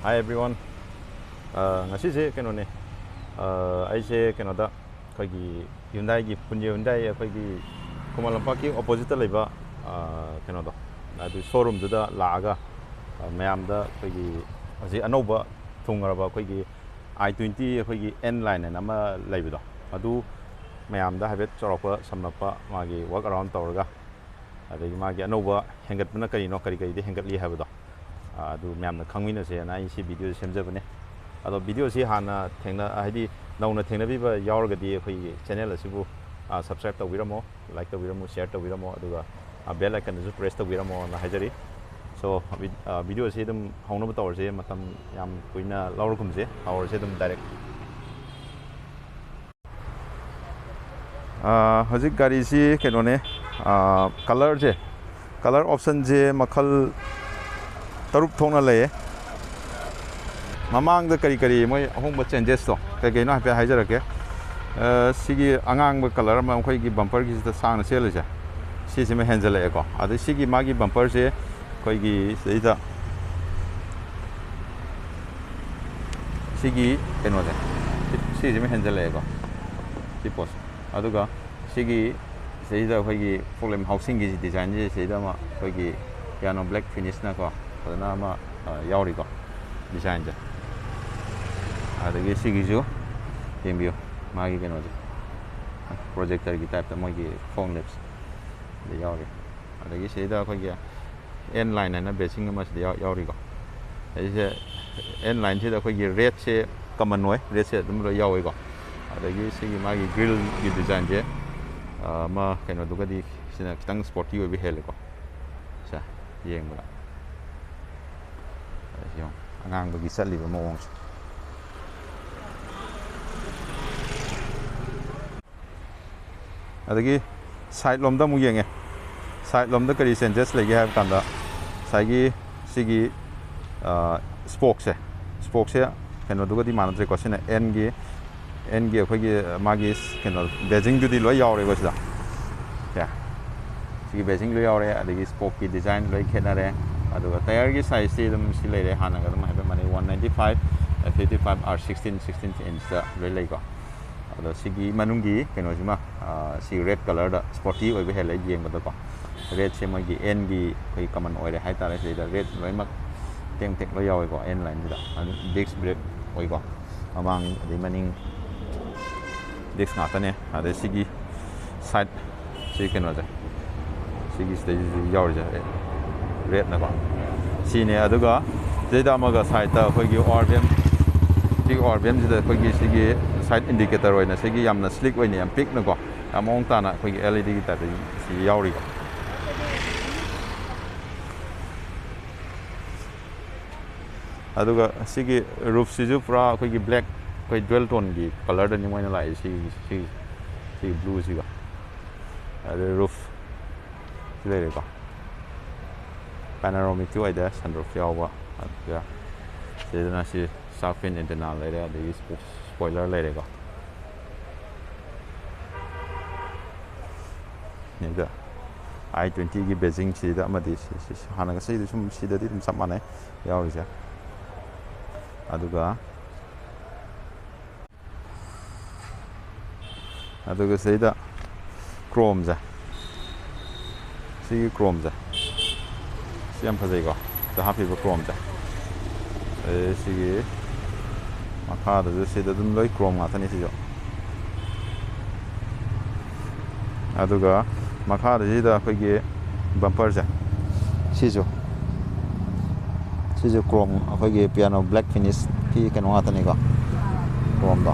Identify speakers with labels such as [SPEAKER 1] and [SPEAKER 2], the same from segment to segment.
[SPEAKER 1] Hi everyone. Ngasi kenone. Aise kenoda koigi Hyundai gi Punya Hyundai koigi Kum and Lampak Opposite Leiba kenoda. Adu showroom duda laaga mayamda koigi asi anoba thungaraba koigi i20 koigi N line nama leibido. Adu mayamda habet chorokpa samnapa magi work around tawraga. Adagi magi anoba hengatpana karino kari de hengatli habado. adu mayamna khangmina se na isi video semjabani ado video si hana thengna haidi nauna thengna biba yaurgadi khoi channel asibu subscribe tawiramo like tawiramo share tawiramo aduga bell icon ju press tawiramo na hajari so video si dum hauna batawr se matam yam kuina laurkum se awr se dum direct hajik gari si kenone color option je makhal tarup thongna lay mamang da kari moi ahong ba changes to kai na ha haijarake sigi angang ba color ma khoi gi bumper gi da sang na sel ja si me handle e ko adu sigi magi bumper se khoi gi seida sigi eno de si me handle e ko si pos adu ga sigi seida khoi gi problem housing gi design je seida ma khoi gi piano black finish na ko adana ma yauri ko design ja adagi sigi ju yembio magi keno je projector gi type ta moi gi phone lips de yauri adagi seida ko gi N line na basing ma se yauri ko ese N line se da ko gi red se common noi red se dum ro yawi ko adagi sigi magi grill gi design je ma keno du ga di sina kitang sporty we hele ko sa yeng ba angang bagi sali ba mawong adagi side lomda mu yenge side lomda kari changes lege ha kanda sagi sigi spoke se keno duga di manatre ko sina n gi khoi gi magi keno beijing du di lo yaure ba sida ya sigi beijing lo yaure adagi spoke ki design lo khenare aduga tire gi size se dum si leire hana ga dum habe mane 195 55 r 16 inch da lei ko ado sigi manungi keno jima si red color da sporty oi be hele yeng ba ko red se ma gi n gi koi common oi re hai ta re se da red loi mak teng lo yaw ko n line da disc brake oi ko amang di maning disc na ta ne ade sigi side si keno da sigi stage yaw ja red na ko sine aduga zeda maga side ta khoi gi orbem jida khoi gi sigi side indicator oina sigi yamna slick oina yam pick na ko among ta na khoi gi led gi ta si yauri ko aduga sigi roof siju pura khoi gi black khoi dual tone gi color da ni moina lai si blue siga adu roof sile ko panoramic tu ada sunroof yawa ya sedana si shark fin antenna lere de spoiler lere ko nida i20 gi beijing si da amadi hana ga sei sum si da di sum samane yawi ja aduga sei da chrome ja si chrome ja siam phajai ko da happy ba chrome ja sigi makha da se da dum loi chrome nga thani si jo aduga makha da ji da khoi gi bumper ja si jo chrome khoi gi piano black finish ki kan wa thani ko chrome da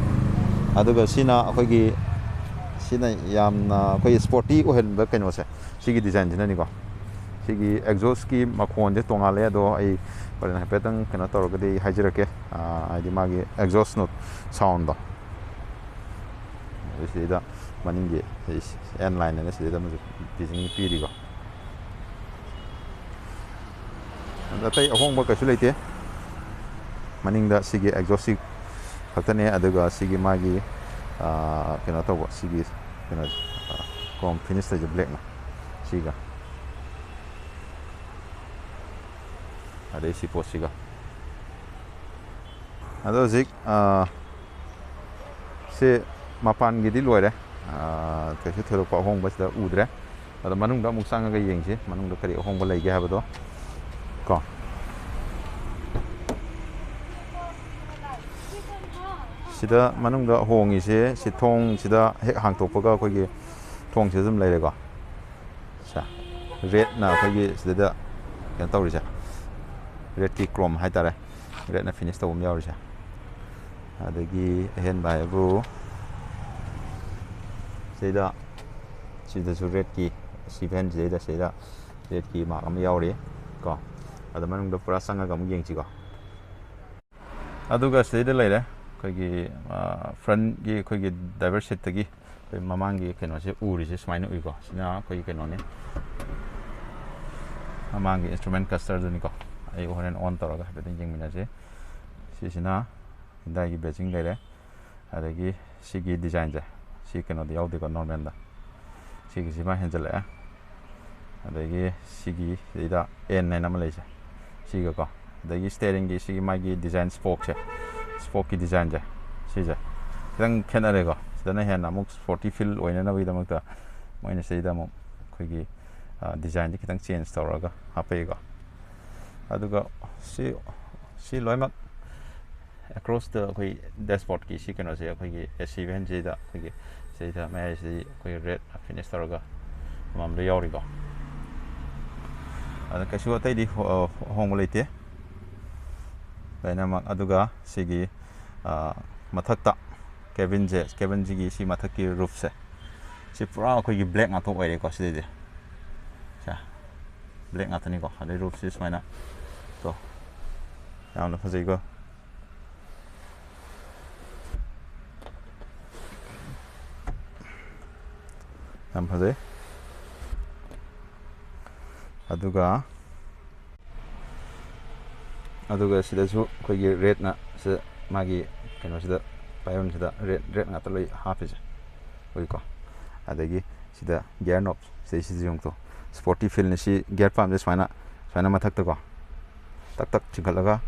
[SPEAKER 1] aduga sina khoi gi sina yamna khoi sporty o hen ba kan wa se sigi design jina ni ko sigi exhaust ki makhon je tonga le do ai paran hapetang kana torgadi hajirake ai di magi exhaust note sound do sida maninge n line ne sida mu design pi ri go atai ahong ba kasu leite maning da sigi exhaust khatane aduga sigi magi kana to sigi kana kom finish the black na siga ada isi pos juga ꯑꯗꯣ ꯍꯧꯖꯤꯛ ꯁꯤ ꯃꯄꯥꯟꯒꯤꯗꯤ ꯂꯣꯏꯔꯦ ꯀꯩꯁꯨ ꯊꯣꯏꯗꯣꯛꯄ ꯑꯍꯣꯡꯕꯁꯤꯗ ꯎꯗ꯭ꯔꯦ ꯑꯗꯣ ꯃꯅꯨꯡꯗ ꯑꯃꯨꯛ ꯆꯪꯉꯒ ꯌꯦꯡꯁꯤ ꯃꯅꯨꯡꯗ ꯀꯔꯤ ꯑꯍꯣꯡꯕ ꯂꯩꯒꯦ ꯍꯥꯏꯕꯗꯣ ꯀꯣ sida manungda hongise si thong sida hek hangtokpaga akoigi thong se dum leirego sa red na akoigi sida ken tawrise red ki chrome haitare red na finish tawum yawrise adagi hen bai bu sida sida su red ki siven sida red ki ma am yawri ko ada manungda pura sanga gam yengchi ko aduga sida leire koigi front gi koigi driver seat tagi mamangi keno se uri se smaina uiko sina koigi keno ne mamangi instrument cluster duni ko ai horen on taraga bedin jengmina se sisina Hyundai gi batching leire adagi sigi design ja si keno de yaudi ko normal da sigi sima henjala adagi sigi ida n9 nama leise siga ko adagi steering gi sigi magi design spoke se spoke design ja sija dang khenarego sidana hen amuk sporty feel oina na bidam ta moina seida mo khoigi design ki tang change tawraga hapega aduga si loimak across the khoi dashboard ki si keno se khoigi S7 jeda khoigi seida mai si khoi red finish tawraga mamre yawrigo ada kasu atai di hong leite bainamak aduga sigi mathakta cabin ji si mathaki roof se si pura khoi gi black ngato oire ko sidide cha black ngatani ko ade roof si smaina to yamna phajai ko yam phajai aduga sida su khoi gi red na se magi keno sida payon sida red ngata loi hapise oi ko adagi sida gear knob se si jong to sporty feel ni si gear palm je smaina mathak to ko tak chingkalaga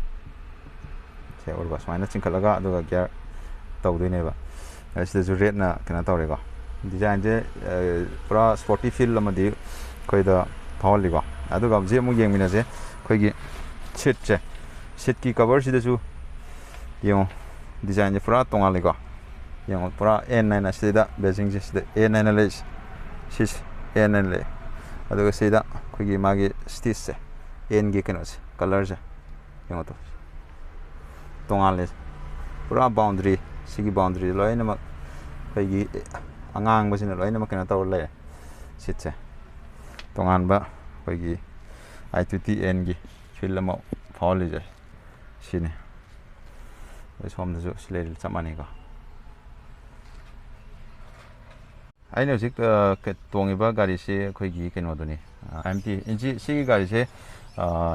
[SPEAKER 1] se orba smaina chingkalaga aduga gear tawdine ba sida su red na kana tawre ko design je pura sporty feel lamadi khoi da thawli ko aduga je mu yengmina je khoi gi seat ki cover sida su yung design pura tongal ko yung pura n9 sida basing sida n9 le sis n9 le aduga sida khogi magi stitch se n gi keno se color se yung to tongal le pura boundary sigi boundary loina ma khogi angang basina loina ma kena taw le sit se tongan ba khogi i20N gi fil ma phawli je sini som da slel chamani ko ai no sik ke tongi ba gari se khoi gi keno doni MT inji si gari se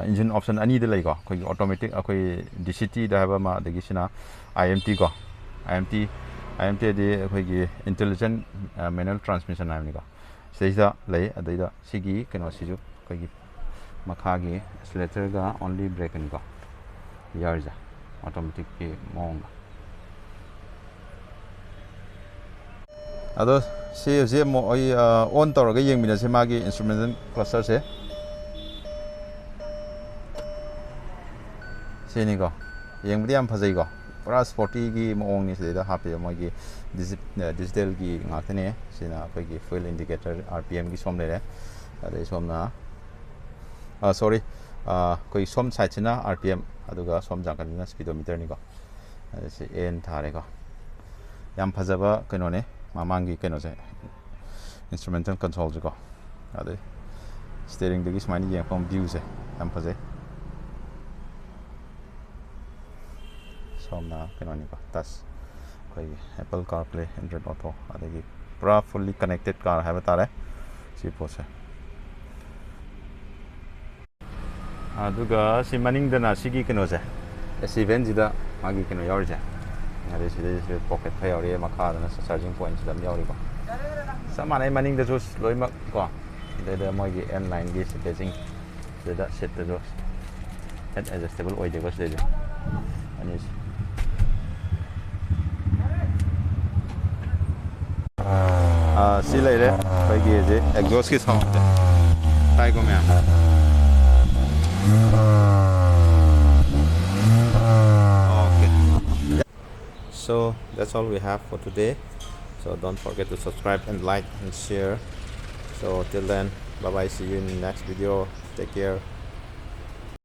[SPEAKER 1] engine option ani de lai ko khoi automatic akhoi DCT da ba ma de gi sina IMT ko IMT de khoi gi intelligent manual transmission ai ni ko seisa lai adaida sigi keno si ju khoi gi makha gi accelerator ga only brake ni ko yarja automatic ki mong ado se mo oi on tawraga yengmina se magi instrument cluster se ni ko yengbudi am phajai ko pura sporty gi mong ni se da hape magi digital gi ngathane sina koi gi fuel indicator RPM gi som lere ade somna sorry koi som side china RPM aduga som jangkana speedometer ni ko se n thare ko yam phajaba keno ne mamangi keno se instrumental control ko ade steering de gi smani yeng from view se yam phajai somna keno ni ko tas koi Apple CarPlay Android Auto adagi pura fully connected car haba tare si pose aduga si maning dana sigi keno se S7 jida magi keno yauri je ade sida pocket phay yauri makha dana charging point jida yauri ko samane maning da jos loima ko de mogi n9 gi setting jida set da jos head adjustable oi de ko se ani ꯁꯤ ꯂꯩꯔꯦ ꯑꯩꯈꯣꯏꯒꯤ ꯑꯦꯛꯖꯣꯁꯀꯤ ꯁꯥꯎꯟꯁꯦ ꯇꯥꯏꯀꯣ ꯃꯌꯥꯝ Okay. So that's all we have for today. So don't forget to subscribe and like and share. So till then, bye bye. See you in the next video. Take care.